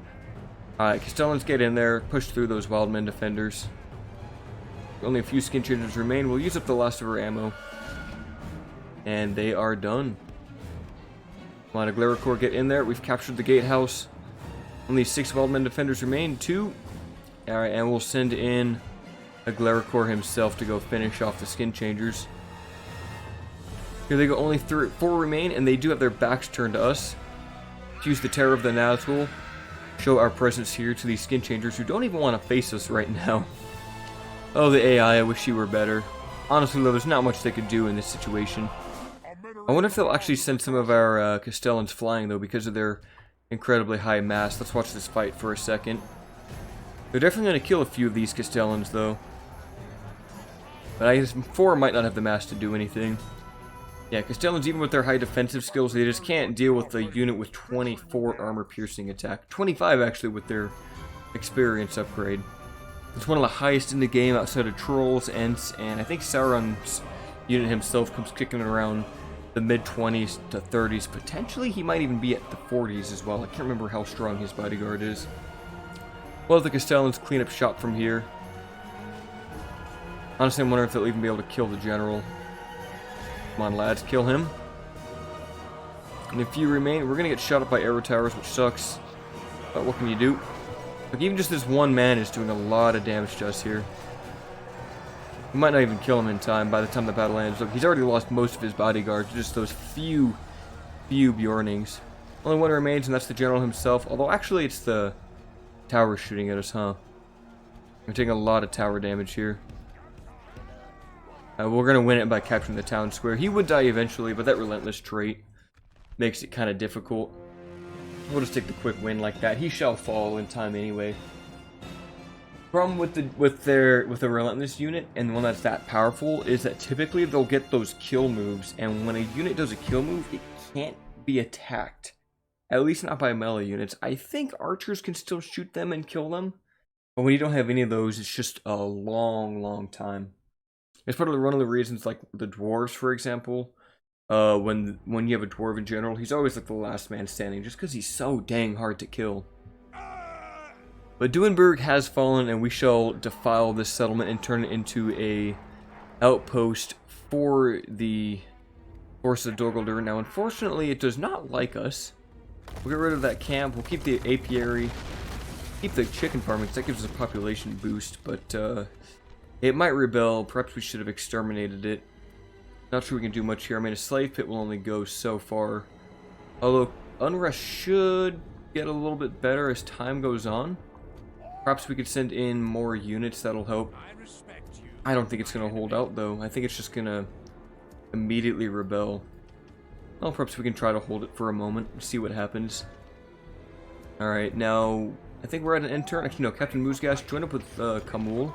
Alright, Castellans, get in there. Push through those Wildmen defenders. Only a few skin changers remain. We'll use up the last of our ammo. And they are done. Come on, a Glaricore, get in there. We've captured the gatehouse. Only 6 Wildmen defenders remain. 2. Alright, and we'll send in a Glaricore himself to go finish off the skin changers. Here they go, only 4 remain, and they do have their backs turned to us. Let's use the terror of the Nazgul. Show our presence here to these skin changers who don't even want to face us right now. Oh, the AI, I wish you were better. Honestly, though, there's not much they could do in this situation. I wonder if they'll actually send some of our Castellans flying, though, because of their incredibly high mass. Let's watch this fight for a second. They're definitely going to kill a few of these Castellans, though. But I guess 4 might not have the mass to do anything. Yeah, Castellans, even with their high defensive skills, they just can't deal with a unit with 24 armor-piercing attack. 25, actually, with their experience upgrade. It's one of the highest in the game outside of Trolls, Ents, and I think Sauron's unit himself comes kicking around the mid-20s to 30s. Potentially, he might even be at the 40s as well. I can't remember how strong his bodyguard is. Well, the Castellans clean up shop from here. Honestly, I'm wondering if they'll even be able to kill the general. Come on, lads, kill him. And if you remain, we're going to get shot up by arrow towers, which sucks. But what can you do? Like, even just this one man is doing a lot of damage to us here. We might not even kill him in time by the time the battle ends. Look, he's already lost most of his bodyguards, just those few Bjornings. Only one remains, and that's the general himself. Although, actually, it's the tower shooting at us, huh? We're taking a lot of tower damage here. We're going to win it by capturing the town square. He would die eventually, but that relentless trait makes it kind of difficult. We'll just take the quick win like that. He shall fall in time anyway. Problem with the relentless unit and the one that's that powerful is that typically they'll get those kill moves, and when a unit does a kill move, it can't be attacked. At least not by melee units. I think archers can still shoot them and kill them, but when you don't have any of those, it's just a long time. It's part of one of the reasons, like the dwarves, for example. When you have a dwarf in general, he's always like the last man standing, just because he's so dang hard to kill. But Duinburg has fallen, and we shall defile this settlement and turn it into a outpost for the forces of Dol Guldur. Now, unfortunately, it does not like us. We'll get rid of that camp. We'll keep the apiary, keep the chicken farming, because that gives us a population boost. But it might rebel. Perhaps we should have exterminated it. Not sure we can do much here. I mean, a slave pit will only go so far. Although, unrest should get a little bit better as time goes on. Perhaps we could send in more units. That'll help. I don't think it's going to hold out, though. I think it's just going to immediately rebel. Well, perhaps we can try to hold it for a moment and see what happens. Alright, now, I think we're at an end turn. Actually, no, Captain Moosgash, join up with Khamul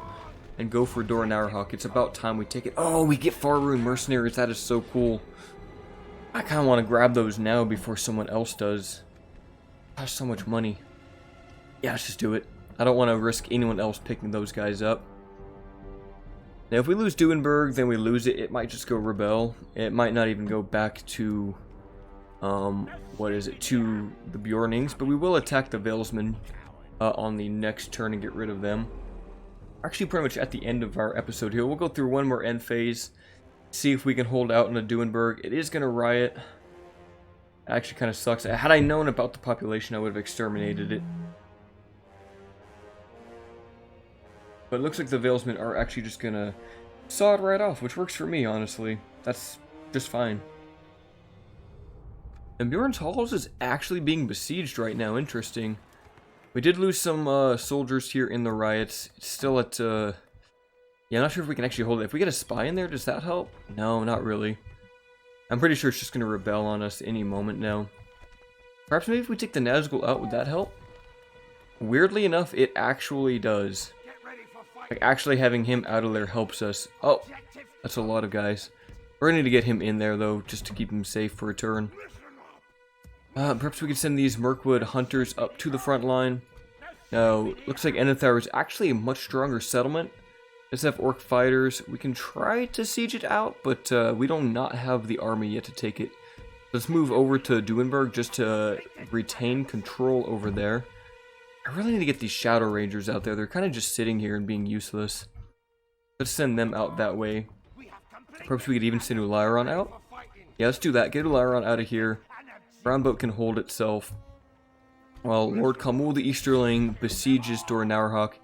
and go for Dor Naurhak. It's about time we take it. Oh, we get Faerûn mercenaries. That is so cool. I kind of want to grab those now before someone else does. Gosh, so much money. Yeah, let's just do it. I don't want to risk anyone else picking those guys up. Now, if we lose Duinburg, then we lose it. It might just go rebel. It might not even go back to, what is it, to the Bjornings. But we will attack the Valesmen on the next turn and get rid of them. Actually, pretty much at the end of our episode here, we'll go through one more end phase. See if we can hold out in a Duinburg. It is going to riot. It actually kind of sucks. Had I known about the population, I would have exterminated it. But it looks like the Valesmen are actually just going to saw it right off, which works for me, honestly. That's just fine. And Bjorn's Halls is actually being besieged right now. Interesting. We did lose some soldiers here in the riots. It's still at... yeah, I'm not sure if we can actually hold it. If we get a spy in there, does that help? No, not really. I'm pretty sure it's just going to rebel on us any moment now. Perhaps maybe if we take the Nazgul out, would that help? Weirdly enough, it actually does. Like, actually having him out of there helps us. Oh, that's a lot of guys. We're going to need to get him in there, though, just to keep him safe for a turn. Perhaps we could send these Mirkwood hunters up to the front line. No, looks like Enethar is actually a much stronger settlement. Let's have orc fighters. We can try to siege it out, but we do not have the army yet to take it. Let's move over to Duinburg just to retain control over there. I really need to get these Shadow Rangers out there. They're kind of just sitting here and being useless. Let's send them out that way. Perhaps we could even send Ulairon out. Yeah, let's do that. Get Ulairon out of here. Brownboat can hold itself. While Lord Khamul the Easterling besieges Dor Naurhak.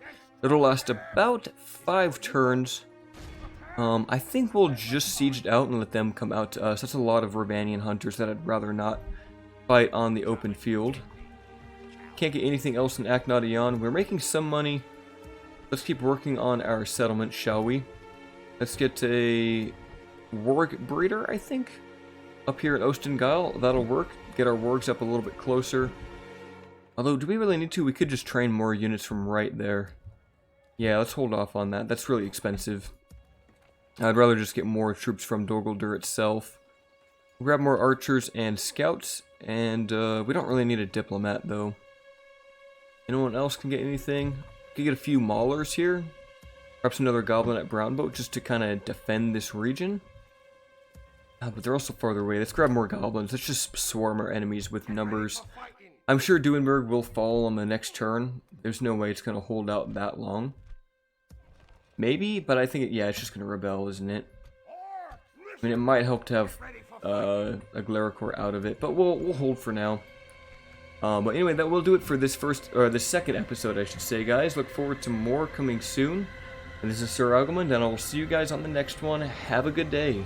It'll last about 5 turns. I think we'll just siege it out and let them come out to us. That's a lot of Ravanian hunters that I'd rather not fight on the open field. Can't get anything else in Aknadion. We're making some money. Let's keep working on our settlement, shall we? Let's get a warg breeder, I think, up here in Ostengile. That'll work. Get our wargs up a little bit closer. Although, do we really need to? We could just train more units from right there. Yeah, let's hold off on that. That's really expensive. I'd rather just get more troops from Dol Guldur itself. Grab more archers and scouts. And we don't really need a diplomat, though. Anyone else can get anything? Could get a few maulers here. Perhaps another goblin at Brownboat just to kind of defend this region. But they're also farther away. Let's grab more goblins. Let's just swarm our enemies with numbers. I'm sure Duinburg will fall on the next turn. There's no way it's going to hold out that long. Maybe, but I think, yeah, it's just going to rebel, isn't it? I mean, it might help to have a Glaricor out of it, but we'll hold for now. But anyway, that will do it for this second episode, I should say, guys. Look forward to more coming soon. And this is Sir Agumund, and I will see you guys on the next one. Have a good day.